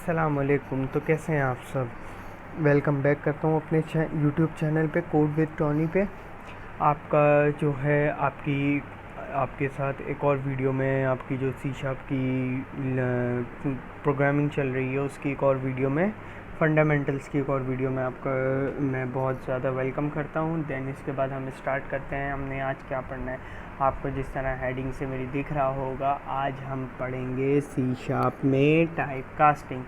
अस्सलामुअलैकुम। तो कैसे हैं आप सब? वेलकम बैक करता हूँ अपने यूट्यूब चैनल पे कोड विद टॉनी पे। आपका जो है आपके साथ एक और वीडियो में आपकी जो सी शार्प की प्रोग्रामिंग चल रही है उसकी एक और वीडियो में फंडामेंटल्स की एक और वीडियो में आपका मैं बहुत ज़्यादा वेलकम करता हूँ। देन इसके बाद हम स्टार्ट करते हैं। हमने आज क्या पढ़ना है, आपको जिस तरह हेडिंग से मेरी दिख रहा होगा, आज हम पढ़ेंगे सी शार्प में type casting.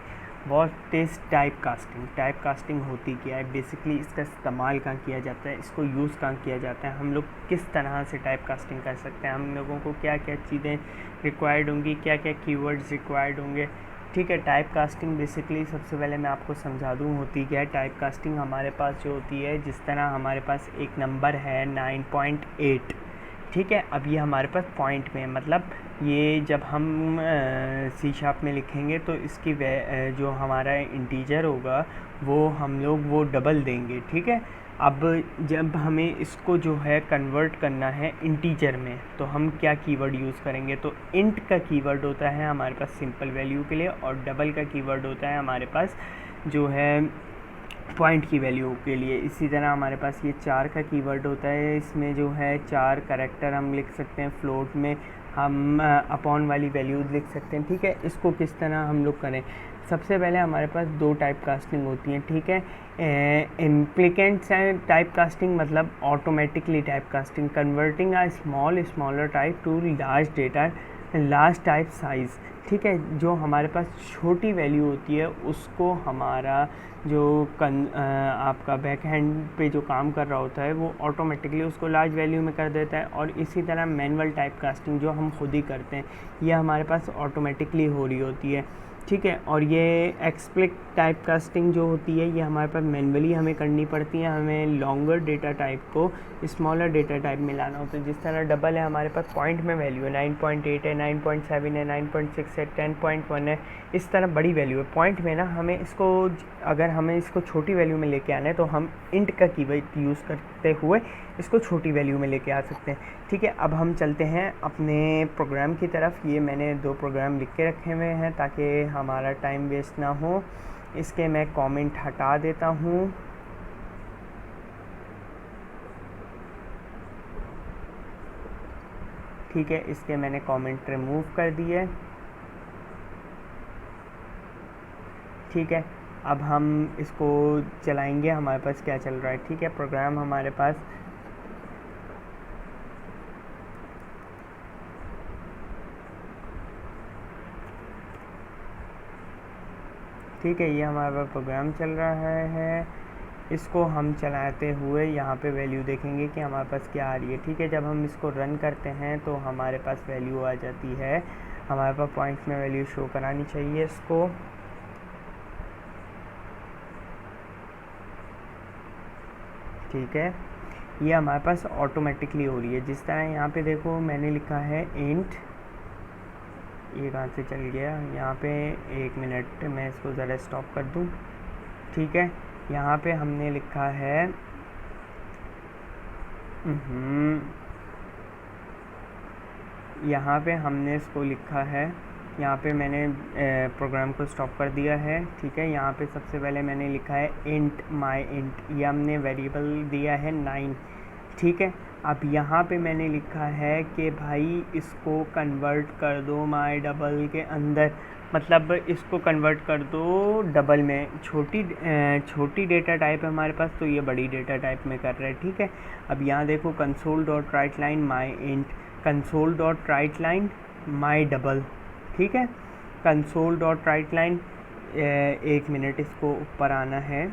What is type casting? Type casting होती क्या है, बेसिकली इसका इस्तेमाल कहाँ किया जाता है, इसको यूज़ कहाँ किया जाता है, हम लोग किस तरह से टाइप कास्टिंग कर सकते हैं, हम लोगों को क्या क्या चीज़ें रिक्वायर्ड होंगी, क्या क्या कीवर्ड्स रिक्वायर्ड होंगे। ठीक है, टाइप कास्टिंग बेसिकली सबसे पहले मैं आपको समझा दूँ होती क्या है। टाइप कास्टिंग हमारे पास जो होती है, जिस तरह हमारे पास एक नंबर है 9.8, ठीक है। अब ये हमारे पास पॉइंट में, मतलब ये जब हम सी शार्प में लिखेंगे तो इसकी जो हमारा इंटीजर होगा वो हम लोग वो डबल देंगे, ठीक है। अब जब हमें इसको जो है कन्वर्ट करना है इंटीजर में, तो हम क्या कीवर्ड यूज़ करेंगे? तो इंट का कीवर्ड होता है हमारे पास सिंपल वैल्यू के लिए, और डबल का कीवर्ड होता है हमारे पास जो है पॉइंट की वैल्यू के लिए। इसी तरह हमारे पास ये 4 का कीवर्ड होता है, इसमें जो है 4 कैरेक्टर हम लिख सकते हैं। फ्लोट में हम अपॉन वाली वैल्यूज़ लिख सकते हैं, ठीक है। इसको किस तरह हम लोग करें? सबसे पहले हमारे पास 2 टाइप कास्टिंग होती हैं, ठीक है। इम्प्लिकेंट्स एंड टाइप कास्टिंग, मतलब automatically type casting, converting a smaller type two large type size, ठीक है। जो हमारे पास छोटी वैल्यू होती है उसको हमारा जो आपका बैक हैंड पे जो काम कर रहा होता है वो ऑटोमेटिकली उसको लार्ज वैल्यू में कर देता है। और इसी तरह मैनुअल टाइप कास्टिंग जो हम खुद ही करते हैं, ये हमारे पास ऑटोमेटिकली हो रही होती है, ठीक है। और ये एक्सप्लिक टाइप कास्टिंग जो होती है ये हमारे पास मैनुअली हमें करनी पड़ती है। हमें लॉन्गर डेटा टाइप को स्मॉलर डेटा टाइप में लाना होता है। जिस तरह डबल है, हमारे पास पॉइंट में वैल्यू है 9.8 है, 9.7 है, 9.6 है, 10.1 है, इस तरह बड़ी वैल्यू है। पॉइंट में ना हमें इसको, अगर हमें इसको छोटी वैल्यू में लेके आना है तो हम इंट का कीवर्ड यूज़ करते हुए इसको छोटी वैल्यू में लेके आ सकते हैं, ठीक है। अब हम चलते हैं अपने प्रोग्राम की तरफ। ये मैंने 2 प्रोग्राम लिख के रखे हुए हैं ताकि हमारा टाइम वेस्ट ना हो। इसके मैं कमेंट हटा देता हूँ, ठीक है। इसके मैंने कमेंट रिमूव कर दिए, ठीक है। अब हम इसको चलाएंगे, हमारे पास क्या चल रहा है, ठीक है। प्रोग्राम हमारे पास ठीक है, ये हमारे पास प्रोग्राम चल रहा है। इसको हम चलाते हुए यहाँ पे वैल्यू देखेंगे कि हमारे पास क्या आ रही है, ठीक है। जब हम इसको रन करते हैं तो हमारे पास वैल्यू आ जाती है, हमारे पास पॉइंट्स में वैल्यू शो करानी चाहिए इसको, ठीक है। ये हमारे पास ऑटोमेटिकली हो रही है। जिस तरह यहाँ पे देखो मैंने लिखा है इंट, ये कहाँ से चल गया, यहाँ पे 1 मिनट मैं इसको ज़रा स्टॉप कर दूँ, ठीक है। यहाँ पे हमने लिखा है यहाँ पे हमने इसको लिखा है, यहाँ पे मैंने प्रोग्राम को स्टॉप कर दिया है, ठीक है। यहाँ पे सबसे पहले मैंने लिखा है इंट माई इंट, ये हमने वेरिएबल दिया है 9, ठीक है। अब यहाँ पे मैंने लिखा है कि भाई इसको कन्वर्ट कर दो माई डबल के अंदर, मतलब इसको कन्वर्ट कर दो डबल में। छोटी डेटा टाइप है हमारे पास, तो ये बड़ी डेटा टाइप में कर रहे हैं, ठीक है। अब यहाँ देखो console dot write line my int, console dot write line my double, ठीक है। Console dot write line, 1 minute इसको ऊपर आना है,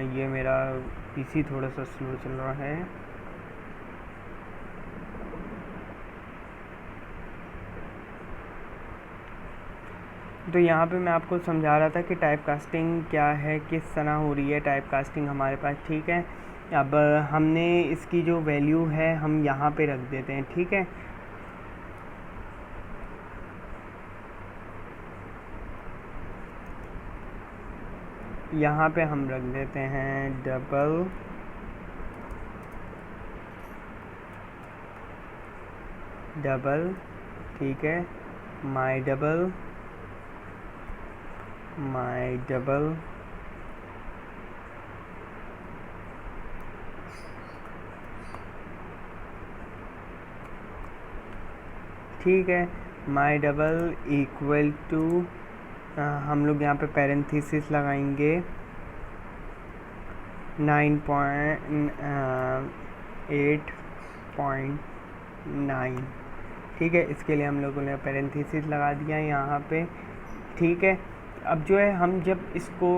ये मेरा पीसी थोड़ा सा स्लो चल रहा है। तो यहाँ पे मैं आपको समझा रहा था कि टाइप कास्टिंग क्या है, किस तरह हो रही है टाइप कास्टिंग हमारे पास, ठीक है। अब हमने इसकी जो वैल्यू है हम यहाँ पे रख देते हैं, ठीक है। यहाँ पे हम रख देते हैं डबल डबल, ठीक है, माई डबल, माई डबल, ठीक है, माई डबल इक्वल टू, हम लोग यहाँ पे पैरेंथेसिस लगाएंगे 9.8.9, ठीक है। इसके लिए हम लोगों ने पैरेंथेसिस लगा दिया यहाँ पे, ठीक है। अब जो है हम जब इसको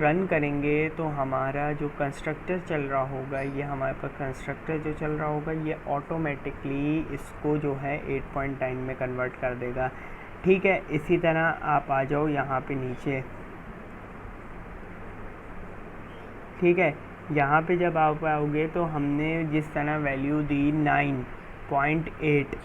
रन करेंगे तो हमारा जो कंस्ट्रक्टर चल रहा होगा, ये हमारे पास कंस्ट्रक्टर जो चल रहा होगा ये ऑटोमेटिकली इसको जो है 8.9 में कन्वर्ट कर देगा, ठीक है। इसी तरह आप आ जाओ यहाँ पे नीचे, ठीक है। यहाँ पे जब आप आओगे तो हमने जिस तरह वैल्यू दी 9.8,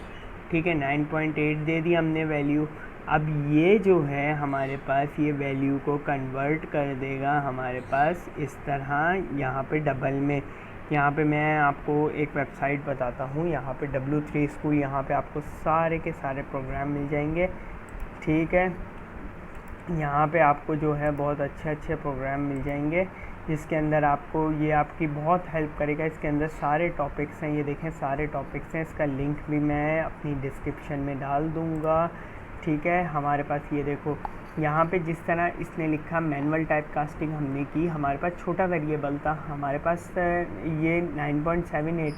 ठीक है, 9.8 दे दी हमने वैल्यू। अब ये जो है हमारे पास ये वैल्यू को कन्वर्ट कर देगा हमारे पास इस तरह यहाँ पे डबल में। यहाँ पे मैं आपको एक वेबसाइट बताता हूँ, यहाँ पे W3 स्कूल, यहाँ पे आपको सारे के सारे प्रोग्राम मिल जाएंगे, ठीक है। यहाँ पे आपको जो है बहुत अच्छे अच्छे प्रोग्राम मिल जाएंगे जिसके अंदर आपको ये आपकी बहुत हेल्प करेगा। इसके अंदर सारे टॉपिक्स हैं, ये देखें सारे टॉपिक्स हैं, इसका लिंक भी मैं अपनी डिस्क्रिप्शन में डाल दूँगा, ठीक है। हमारे पास ये देखो यहाँ पे जिस तरह इसने लिखा मैनुअल टाइप कास्टिंग हमने की, हमारे पास छोटा वेरिएबल था, हमारे पास ये 9.78,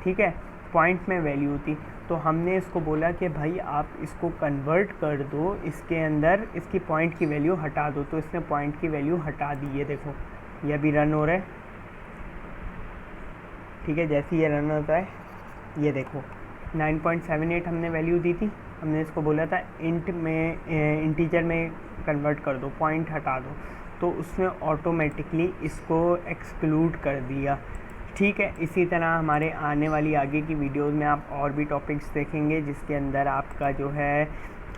ठीक है, पॉइंट में वैल्यू थी। तो हमने इसको बोला कि भाई आप इसको कन्वर्ट कर दो, इसके अंदर इसकी पॉइंट की वैल्यू हटा दो। तो इसने पॉइंट की वैल्यू हटा दी, ये देखो ये अभी रन हो रहा है, ठीक है। जैसे ये रन होता है ये देखो 9.78 हमने वैल्यू दी थी, हमने इसको बोला था इंट में इंटीजर में कन्वर्ट कर दो, पॉइंट हटा दो, तो उसने ऑटोमेटिकली इसको एक्सक्लूड कर दिया, ठीक है। इसी तरह हमारे आने वाली आगे की वीडियोस में आप और भी टॉपिक्स देखेंगे जिसके अंदर आपका जो है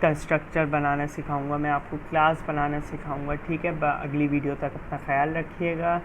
कंस्ट्रक्टर बनाना सिखाऊंगा, मैं आपको क्लास बनाना सिखाऊंगा, ठीक है। अगली वीडियो तक अपना ख्याल रखिएगा।